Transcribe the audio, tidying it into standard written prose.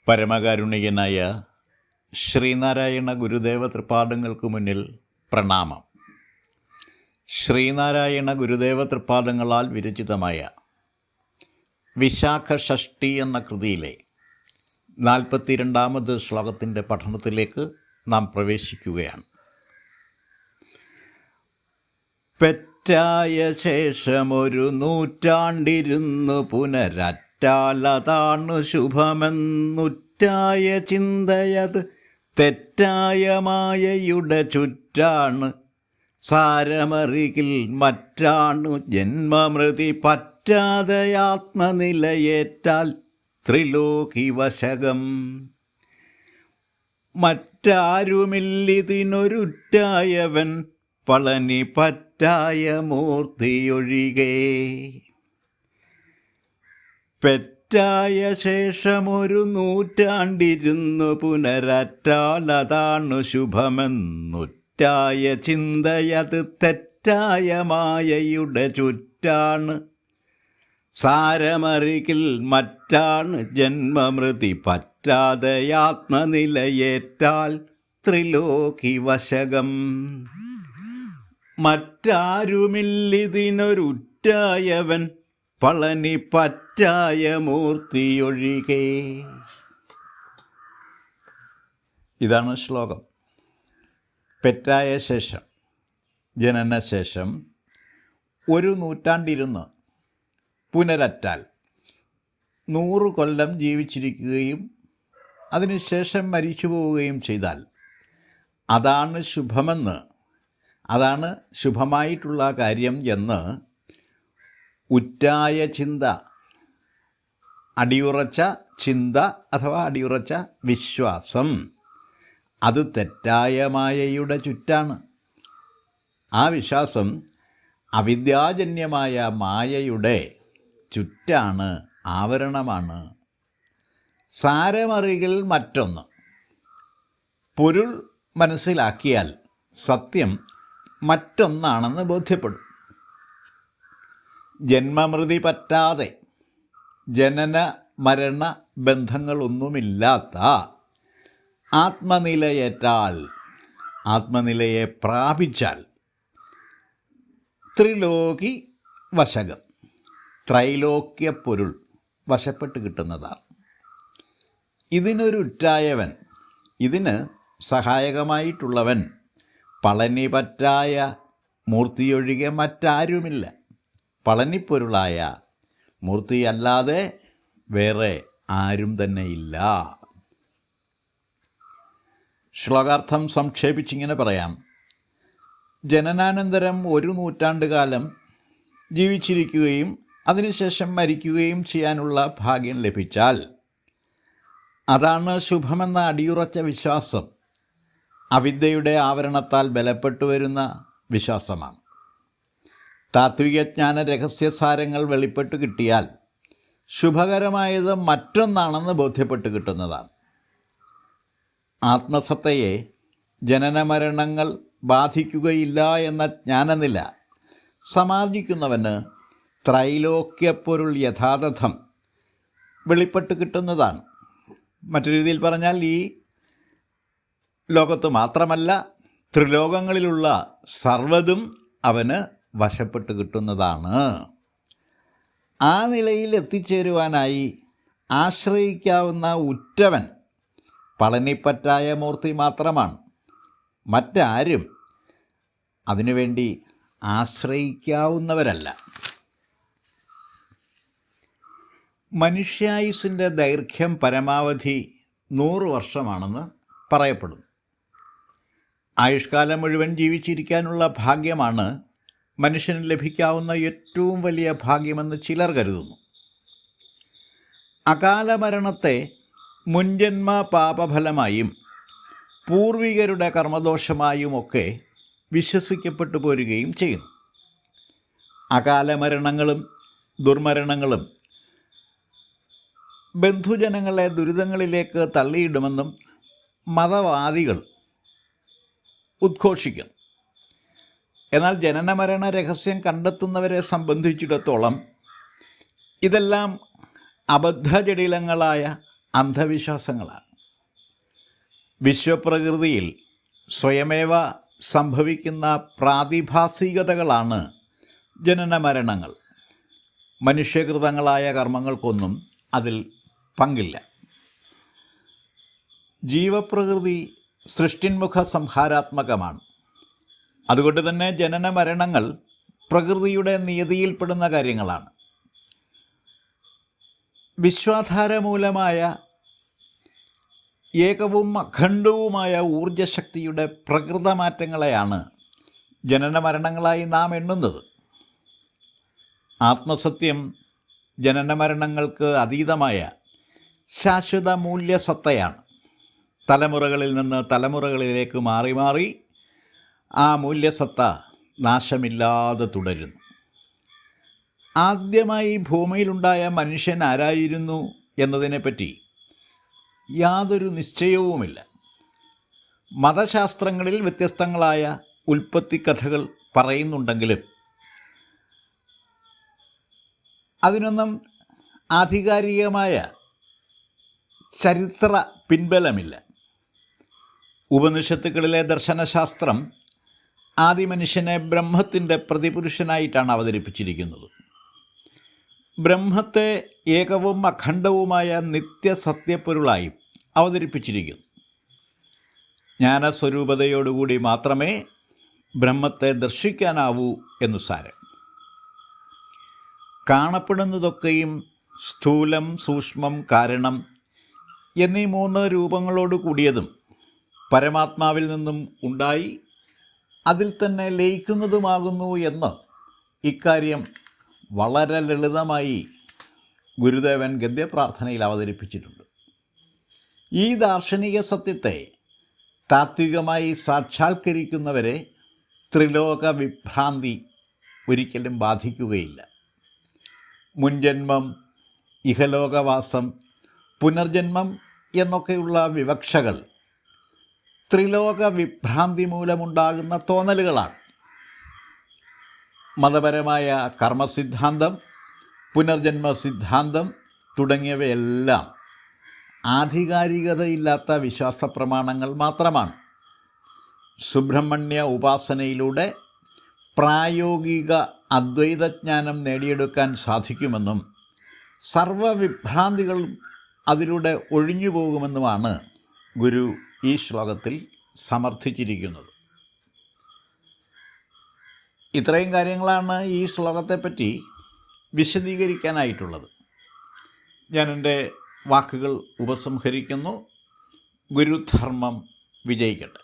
പരമകാരുണികനായ ശ്രീനാരായണ ഗുരുദേവ തൃപാദങ്ങൾക്ക് മുന്നിൽ പ്രണാമം. ശ്രീനാരായണ ഗുരുദേവ തൃപാദങ്ങളാൽ വിരചിതമായ വിശാഖ ഷഷ്ടി എന്ന കൃതിയിലെ 42ാമത് ശ്ലോകത്തിൻ്റെ പഠനത്തിലേക്ക് നാം പ്രവേശിക്കുകയാണ്. പെറ്റായ ശേഷമൊരു നൂറ്റാണ്ടിരുന്നു പുനരറ്റാലതാണു ശുഭമെന്നുറ്റായ ചിന്തയത് തെറ്റായ മായയുടെ ചുറ്റാണ്. സാരമറികിൽ മറ്റാണു ജന്മമൃതി പറ്റാതെ ആത്മനിലയേറ്റാൽ ത്രിലോകി വശകം. മറ്റാരുമില്ലിതിനൊരുറ്റായവൻ പളനി പറ്റായ മൂർത്തിയൊഴികെ. പെറ്റായ ശേഷമൊരു നൂറ്റാണ്ടിരുന്നു പുനരറ്റാലതാണു ശുഭമെന്നുറ്റായ ചിന്തയത് തെറ്റായ മായയുടെ ചുറ്റാണ്. സാരമറികിൽ മറ്റാണ് ജന്മമൃതി പറ്റാതെ ആത്മനിലയേറ്റാൽ ത്രിലോകി വശകം. മറ്റാരുമില്ലിതിനൊരുറ്റായവൻ പളനി പറ്റായ മൂർത്തിയൊഴികെ. ഇതാണ് ശ്ലോകം. പെറ്റായ ശേഷം, ജനനശേഷം ഒരു നൂറ്റാണ്ടിരുന്ന് പുനരറ്റാൽ 100 കൊല്ലം ജീവിച്ചിരിക്കുകയും അതിനുശേഷം മരിച്ചു പോവുകയും ചെയ്താൽ അതാണ് ശുഭമെന്ന്, അതാണ് ശുഭമായിട്ടുള്ള കാര്യം എന്ന് ഉറ്റായ ചിന്ത, അടിയുറച്ച ചിന്ത അഥവാ അടിയുറച്ച വിശ്വാസം, അത് തെറ്റായ മായയുടെ ചുറ്റാണ്. ആ വിശ്വാസം അവിദ്യാജന്യമായ മായയുടെ ചുറ്റാണ്, ആവരണമാണ്. സാരമറികിൽ മറ്റൊന്ന്, പൊരുൾ മനസ്സിലാക്കിയാൽ സത്യം മറ്റൊന്നാണെന്ന് ബോധ്യപ്പെടും. ജന്മമൃതി പറ്റാതെ ജനന മരണ ബന്ധങ്ങളൊന്നുമില്ലാത്ത ആത്മനിലയേറ്റാൽ, ആത്മനിലയെ പ്രാപിച്ചാൽ ത്രിലോകി വശകം, ത്രൈലോക്യ പൊരുൾ വശപ്പെട്ട് കിട്ടുന്നതാണ്. ഇതിനൊരുറ്റായവൻ, ഇതിന് സഹായകമായിട്ടുള്ളവൻ പളനി പറ്റായ മൂർത്തിയൊഴികെ മറ്റാരുമില്ല. പളനിപ്പൊരുളായ മൂർത്തിയല്ലാതെ വേറെ ആരും തന്നെയില്ല. ശ്ലോകാർത്ഥം സംക്ഷേപിച്ചിങ്ങനെ പറയാം. ജനനാനന്തരം 1 നൂറ്റാണ്ട് കാലം ജീവിച്ചിരിക്കുകയും അതിനുശേഷം മരിക്കുകയും ചെയ്യാനുള്ള ഭാഗ്യം ലഭിച്ചാൽ അതാണ് ശുഭമെന്ന അടിയുറച്ച വിശ്വാസം. അവിദ്യയുടെ ആവരണത്താൽ ബലപ്പെട്ടു വരുന്ന വിശ്വാസമാണ്. താത്വികജ്ഞാന രഹസ്യസാരങ്ങൾ വെളിപ്പെട്ട് കിട്ടിയാൽ ശുഭകരമായത് മറ്റൊന്നാണെന്ന് ബോധ്യപ്പെട്ട് കിട്ടുന്നതാണ്. ആത്മസത്തയെ ജനനമരണങ്ങൾ ബാധിക്കുകയില്ല എന്ന ജ്ഞാനനില സമാർജിക്കുന്നവന് ത്രൈലോക്യപ്പൊരുൾ യഥാതഥം വെളിപ്പെട്ട് കിട്ടുന്നതാണ്. മറ്റൊരു രീതിയിൽ പറഞ്ഞാൽ ഈ ലോകത്ത് മാത്രമല്ല ത്രിലോകങ്ങളിലുള്ള സർവ്വതും അവന് വശപ്പെട്ട് കിട്ടുന്നതാണ്. ആ നിലയിൽ എത്തിച്ചേരുവാനായി ആശ്രയിക്കാവുന്ന ഉറ്റവൻ പളനിപ്പറ്റായ മൂർത്തി മാത്രമാണ്. മറ്റാരും അതിനുവേണ്ടി ആശ്രയിക്കാവുന്നവരല്ല. മനുഷ്യായുസ്സിൻ്റെ ദൈർഘ്യം പരമാവധി 100 വർഷമാണെന്ന് പറയപ്പെടുന്നു. ആയുഷ്കാലം മുഴുവൻ ജീവിച്ചിരിക്കാനുള്ള ഭാഗ്യമാണ് മനുഷ്യന് ലഭിക്കാവുന്ന ഏറ്റവും വലിയ ഭാഗ്യമെന്ന് ചിലർ കരുതുന്നു. അകാലമരണത്തെ മുൻജന്മ പാപഫലമായും പൂർവികരുടെ കർമ്മദോഷമായുമൊക്കെ വിശ്വസിക്കപ്പെട്ടു പോരുകയും ചെയ്യുന്നു. അകാലമരണങ്ങളും ദുർമരണങ്ങളും ബന്ധുജനങ്ങളെ ദുരിതങ്ങളിലേക്ക് തള്ളിയിടുമെന്നും മതവാദികൾ ഉദ്ഘോഷിക്കുന്നു. എന്നാൽ ജനനമരണ രഹസ്യം കണ്ടെത്തുന്നവരെ സംബന്ധിച്ചിടത്തോളം ഇതെല്ലാം അബദ്ധജടിലങ്ങളായ അന്ധവിശ്വാസങ്ങളാണ്. വിശ്വപ്രകൃതിയിൽ സ്വയമേവ സംഭവിക്കുന്ന പ്രാതിഭാസികതകളാണ് ജനന മരണങ്ങൾ. മനുഷ്യകൃതങ്ങളായ കർമ്മങ്ങൾക്കൊന്നും അതിൽ പങ്കില്ല. ജീവപ്രകൃതി സൃഷ്ടിന്മുഖ സംഹാരാത്മകമാണ്. അതുകൊണ്ട് തന്നെ ജനന മരണങ്ങൾ പ്രകൃതിയുടെ നിയതിയിൽപ്പെടുന്ന കാര്യങ്ങളാണ്. വിശ്വാധാരമൂലമായ ഏകവും അഖണ്ഡവുമായ ഊർജശക്തിയുടെ പ്രകൃതമാറ്റങ്ങളെയാണ് ജനന മരണങ്ങളായി നാം എണ്ണുന്നത്. ആത്മസത്യം ജനന മരണങ്ങൾക്ക് അതീതമായ ശാശ്വത മൂല്യസത്തയാണ്. തലമുറകളിൽ നിന്ന് തലമുറകളിലേക്ക് മാറി മാറി ആ മൂല്യസത്ത നാശമില്ലാതെ തുടരുന്നു. ആദ്യമായി ഭൂമിയിലുണ്ടായ മനുഷ്യൻ ആരായിരുന്നു എന്നതിനെപ്പറ്റി യാതൊരു നിശ്ചയവുമില്ല. മതശാസ്ത്രങ്ങളിൽ വ്യത്യസ്തങ്ങളായ ഉൽപ്പത്തി കഥകൾ പറയുന്നുണ്ടെങ്കിലും അതിനൊന്നും ആധികാരികമായ ചരിത്ര പിൻബലമില്ല. ഉപനിഷത്തുക്കളിലെ ദർശനശാസ്ത്രം ആദിമനുഷ്യനെ ബ്രഹ്മത്തിൻ്റെ പ്രതിപുരുഷനായിട്ടാണ് അവതരിപ്പിച്ചിരിക്കുന്നത്. ബ്രഹ്മത്തെ ഏകവും അഖണ്ഡവുമായ നിത്യസത്യപ്പൊരുളായി അവതരിപ്പിച്ചിരിക്കുന്നു. ജ്ഞാനസ്വരൂപതയോടുകൂടി മാത്രമേ ബ്രഹ്മത്തെ ദർശിക്കാനാവൂ എന്നു സാരം. കാണപ്പെടുന്നതൊക്കെയും സ്ഥൂലം, സൂക്ഷ്മം, കാരണം എന്നീ 3 രൂപങ്ങളോട് കൂടിയതും പരമാത്മാവിൽ നിന്നും ഉണ്ടായി അതിൽ തന്നെ ലയിക്കുന്നതുമാകുന്നു എന്ന് ഇക്കാര്യം വളരെ ലളിതമായി ഗുരുദേവൻ ഗദ്യപ്രാർത്ഥനയിൽ അവതരിപ്പിച്ചിട്ടുണ്ട്. ഈ ദാർശനിക സത്യത്തെ താത്വികമായി സാക്ഷാത്കരിക്കുന്നവരെ ത്രിലോക വിഭ്രാന്തി ഒരിക്കലും ബാധിക്കുകയില്ല. മുൻജന്മം, ഇഹലോകവാസം, പുനർജന്മം എന്നൊക്കെയുള്ള വിവക്ഷകൾ ത്രിലോക വിഭ്രാന്തി മൂലമുണ്ടാകുന്ന തോന്നലുകളാണ്. മതപരമായ കർമ്മസിദ്ധാന്തം, പുനർജന്മ സിദ്ധാന്തം തുടങ്ങിയവയെല്ലാം ആധികാരികതയില്ലാത്ത വിശ്വാസ പ്രമാണങ്ങൾ മാത്രമാണ്. സുബ്രഹ്മണ്യ ഉപാസനയിലൂടെ പ്രായോഗിക അദ്വൈതജ്ഞാനം നേടിയെടുക്കാൻ സാധിക്കുമെന്നും സർവവിഭ്രാന്തികളും അതിലൂടെ ഒഴിഞ്ഞു പോകുമെന്നുമാണ് ഗുരു ഈ ശ്ലോകത്തിൽ സമർത്ഥിച്ചിരിക്കുന്നത്. ഇത്രയും കാര്യങ്ങളാണ് ഈ ശ്ലോകത്തെപ്പറ്റി വിശദീകരിക്കാനായിട്ടുള്ളത്. ഞാൻ എൻ്റെ വാക്കുകൾ ഉപസംഹരിക്കുന്നു. ഗുരുധർമ്മം വിജയിക്കട്ടെ.